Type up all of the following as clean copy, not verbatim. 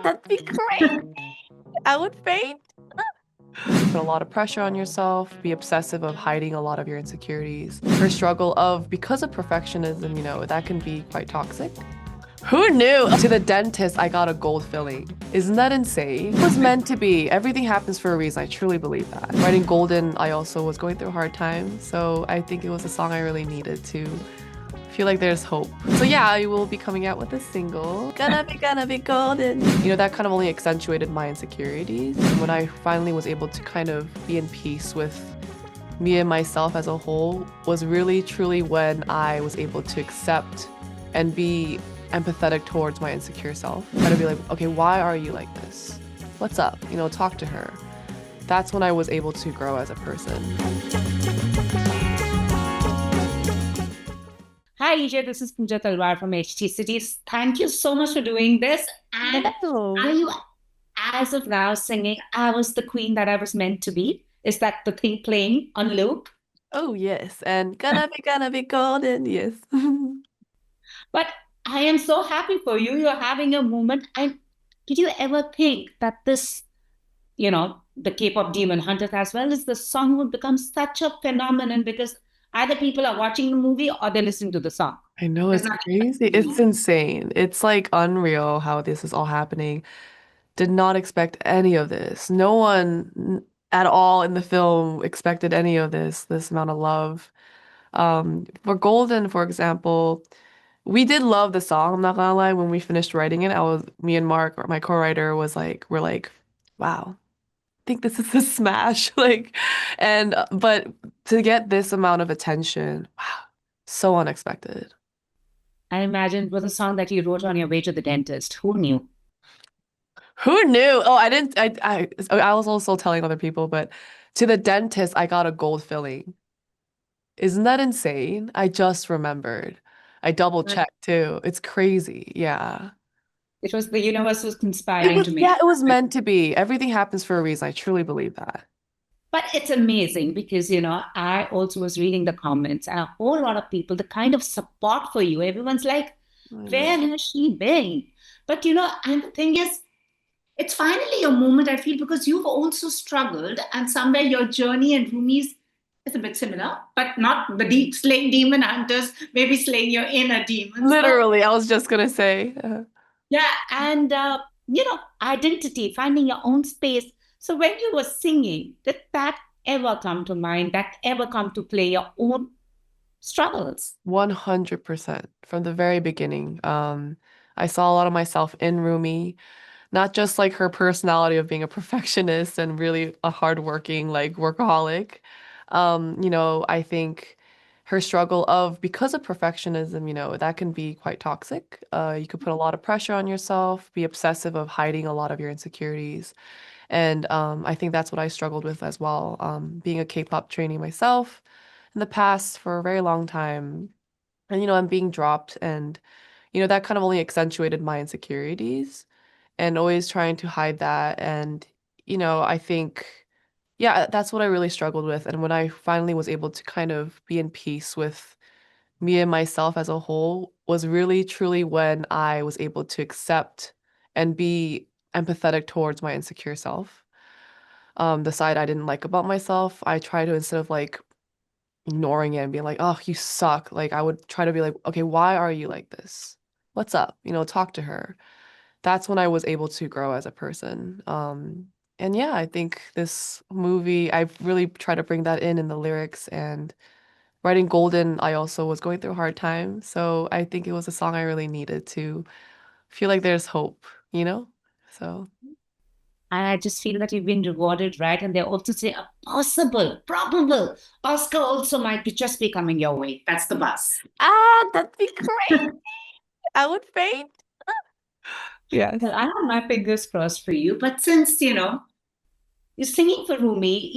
That'd be great. I would faint. Put a lot of pressure on yourself, be obsessive of hiding a lot of your insecurities. Her struggle of, because of perfectionism, that can be quite toxic. Who knew? To the dentist, I got a gold filling. Isn't that insane? It was meant to be. Everything happens for a reason. I truly believe that. Writing Golden, I also was going through a hard time, so I think it was a song I really needed to feel like there's hope. So yeah, I will be coming out with a single. Gonna be golden. That kind of only accentuated my insecurities. And when I finally was able to kind of be in peace with me and myself as a whole was really truly when I was able to accept and be empathetic towards my insecure self. Try to be like, okay, why are you like this? What's up? Talk to her. That's when I was able to grow as a person. Hi, Ejae. This is Pooja Talwar from HT Cities. Thank you so much for doing this. And are No. you, as of now, singing I Was the Queen That I Was Meant to Be? Is that the thing playing on loop? Oh yes, and gonna be golden, yes. But I am so happy for you. You're having a moment. And did you ever think that this, the K-pop Demon Hunters as well as the song would become such a phenomenon because either people are watching the movie or they're listening to the song? I know There's it's crazy. It's nothing. insane. It's like unreal how this is all happening. Did not expect any of this. No one at all in the film expected any of this amount of love. For Golden, for example, we did love the song, I'm not gonna lie. When we finished writing it, me and Mark, or my co-writer, we're like, wow, I think this is a smash. But to get this amount of attention, wow, so unexpected. I imagine it was a song that you wrote on your way to the dentist. Who knew? Who knew? Oh, I didn't. I was also telling other people, but to the dentist, I got a gold filling. Isn't that insane? I just remembered. I double But checked too. It's crazy. Yeah. it was the universe was conspiring to make Yeah, it it was happen. meant to be. Everything happens for a reason. I truly believe that. But it's amazing because, I also was reading the comments and a whole lot of people, the kind of support for you, everyone's like, I know. where has she been? But, and the thing is, it's finally a moment, I feel, because you've also struggled and somewhere your journey and Rumi's is a bit similar, but not the deep slaying demon hunters, maybe slaying your inner demons. But Literally, I was just gonna say. yeah, and identity, finding your own space. So when you were singing, did that ever come to mind? That ever come to play your own struggles? 100% from the very beginning. I saw a lot of myself in Rumi, not just like her personality of being a perfectionist and really a hardworking like workaholic. I think her struggle of, because of perfectionism, that can be quite toxic. You could put a lot of pressure on yourself, be obsessive of hiding a lot of your insecurities. And I think that's what I struggled with as well. Being a K-pop trainee myself in the past for a very long time. And, I'm being dropped, and, that kind of only accentuated my insecurities and always trying to hide that. And, I think, yeah, that's what I really struggled with. And when I finally was able to kind of be in peace with me and myself as a whole was really truly when I was able to accept and be empathetic towards my insecure self. The side I didn't like about myself, I try to, instead of like ignoring it and being like, oh, you suck. Like I would try to be like, okay, why are you like this? What's up? Talk to her. That's when I was able to grow as a person. And yeah, I think this movie, I really try to bring that in the lyrics. And writing Golden, I also was going through a hard time. So I think it was a song I really needed to feel like there's hope, you know? So, And I just feel that you've been rewarded, right? And they also say a possible, probable Oscar also might be just be coming your way. That's the buzz. that'd be great. I would faint. Yes. Well, I have my fingers crossed for you. But since, you're singing for Rumi,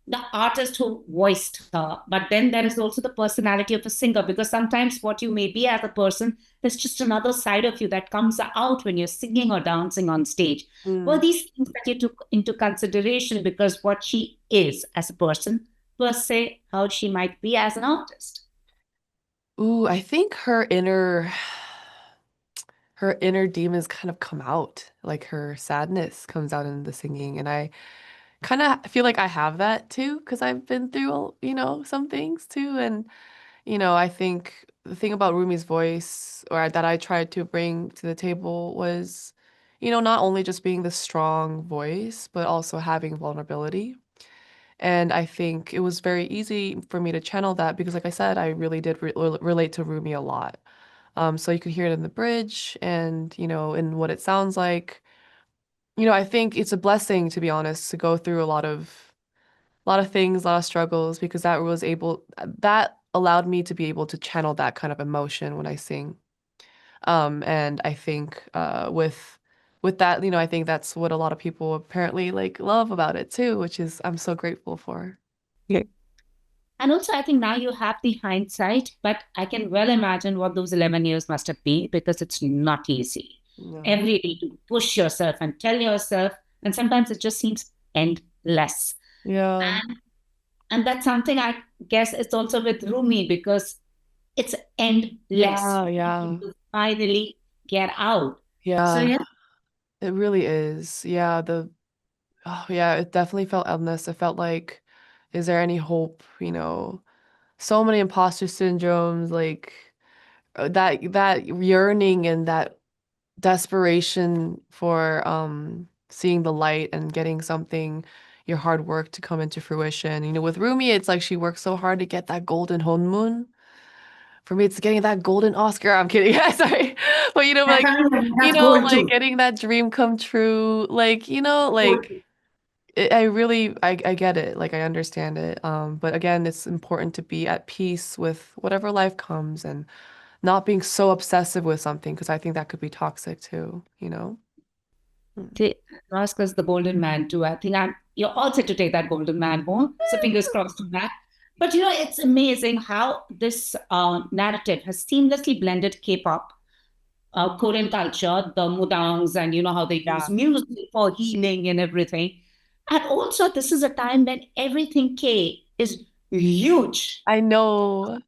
the artist who voiced her, but then there is also the personality of a singer because sometimes what you may be as a person, there's just another side of you that comes out when you're singing or dancing on stage. Were Mm. these things that you took into consideration because what she is as a person, per se, how she might be as an artist? Ooh, I think her inner demons kind of come out, like her sadness comes out in the singing. And I kind of feel like I have that too, because I've been through, some things too. And, I think the thing about Rumi's voice, or that I tried to bring to the table was, not only just being the strong voice, but also having vulnerability. And I think it was very easy for me to channel that because, like I said, I really did relate to Rumi a lot. So you could hear it in the bridge and, in what it sounds like. I think it's a blessing, to be honest, to go through a lot of things, a lot of struggles, because that allowed me to be able to channel that kind of emotion when I sing. And I think with that, I think that's what a lot of people apparently like love about it too, which is I'm so grateful for. Yeah. And also, I think now you have the hindsight, but I can well imagine what those 11 years must have been because it's not easy. No. Every day to push yourself and tell yourself, and sometimes it just seems endless. Yeah. And, and that's something I guess it's also with Rumi because it's endless. Yeah, yeah. To finally get out. So, Yeah. yeah, It really is. Yeah, oh yeah, it definitely felt endless. It felt like, is there any hope? So many imposter syndromes, like that yearning and that desperation for seeing the light and getting something, your hard work to come into fruition. With Rumi, it's like she worked so hard to get that golden honmun. For me, it's getting that golden Oscar. I'm kidding. Sorry. But like, that's gold like too. getting that dream come true. Like, Gold like too. I get it. Like I understand it. But again, it's important to be at peace with whatever life comes and not being so obsessive with something because I think that could be toxic too. Mm. To ask us the golden man too. I think you're all set to take that golden man home. So fingers crossed on that. But it's amazing how this narrative has seamlessly blended K-pop, Korean culture, the mudangs, and how they use Yeah. music for healing and everything. And also, this is a time when everything K is huge. I know.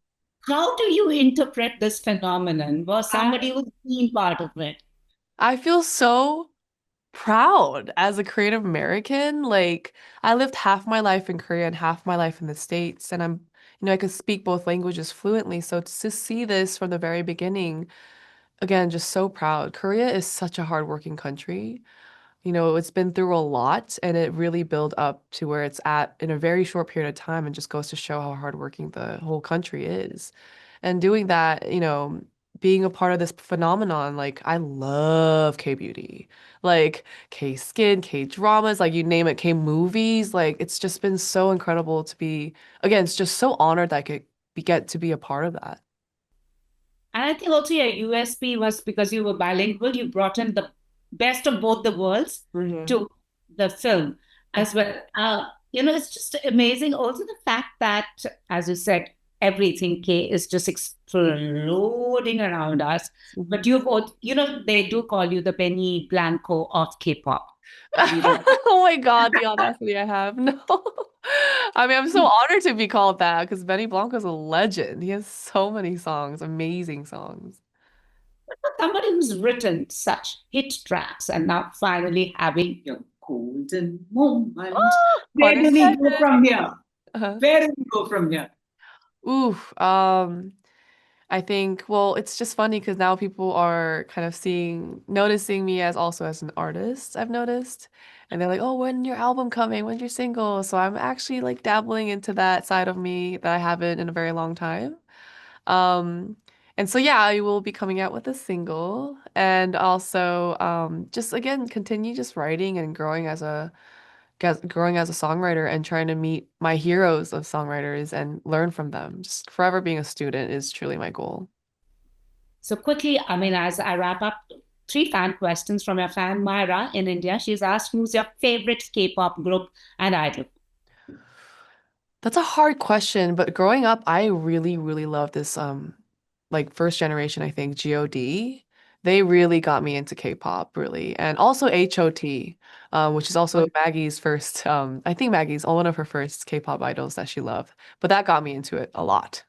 How do you interpret this phenomenon? Was somebody I who's been part of it? I feel so proud as a creative American. Like I lived half my life in Korea and half my life in the States, and I could speak both languages fluently. So to see this from the very beginning, again, just so proud. Korea is such a hardworking country. It's been through a lot and it really built up to where it's at in a very short period of time and just goes to show how hardworking the whole country is. And doing that, being a part of this phenomenon, like I love K-beauty, like K-skin, K-dramas, like you name it, K-movies, like it's just been so incredible to be, again, it's just so honored that I could get to be a part of that. And I think also your USP was because you were bilingual, you brought in the best of both the worlds Hmm. to the film as well. It's just amazing. Also, the fact that, as you said, everything K is just exploding around us. But you both, they do call you the Benny Blanco of K-pop. You know, Oh my God, the audacity I have. No. I mean, I'm so honored to be called that because Benny Blanco's a legend. He has so many songs, amazing songs. somebody who's written such hit tracks and now finally having your golden moment. Oh, Where pun do we go intended. from here? Uh-huh. Where do we go from here? Oof. I think, well, it's just funny because now people are kind of noticing me as also as an artist, I've noticed. And they're like, oh, when your album coming? When's your single? So I'm actually like dabbling into that side of me that I haven't in a very long time. Um, and so yeah, I will be coming out with a single and also just again continue just writing and growing as a songwriter and trying to meet my heroes of songwriters and learn from them. Just forever being a student is truly my goal. So quickly, I mean, as I wrap up, three fan questions from your fan Myra in India. She's asked, who's your favorite K-pop group and idol? That's a hard question, but growing up, I really, really love this like first generation, I think, God. They really got me into K-pop, really. And also HOT, which is also Maggie's first I think Maggie's one of her first K-pop idols that she loved. But that got me into it a lot.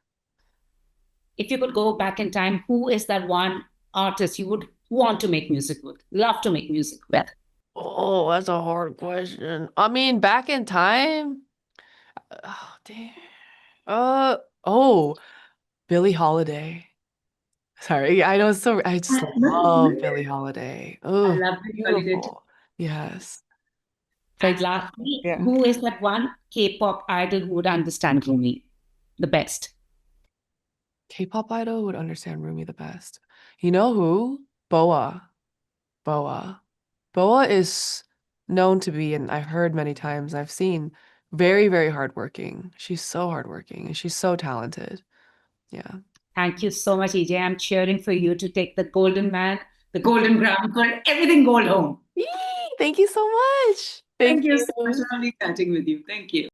If you could go back in time, who is that one artist you would want to make music with, love to make music with? Oh, that's a hard question. I mean, back in time, oh, damn. Uh, oh, Billie Holiday. Sorry, I know it's so, I just love Billie Holiday. I Oh, love this holiday too. beautiful. Yes. So lastly, Yeah. who is that one K-pop idol who would understand Rumi the best? K-pop idol would understand Rumi the best. You know who? Boa. Boa. Boa is known to be, and I've heard many times, I've seen, very, very hardworking. She's so hardworking and she's so talented. Yeah. Thank you so much, EJ. I'm cheering for you to take the golden man, the golden gram for everything gold home. Yee! Thank you so much. Thank Thank you so much. you. Lovely chatting with you. Thank you.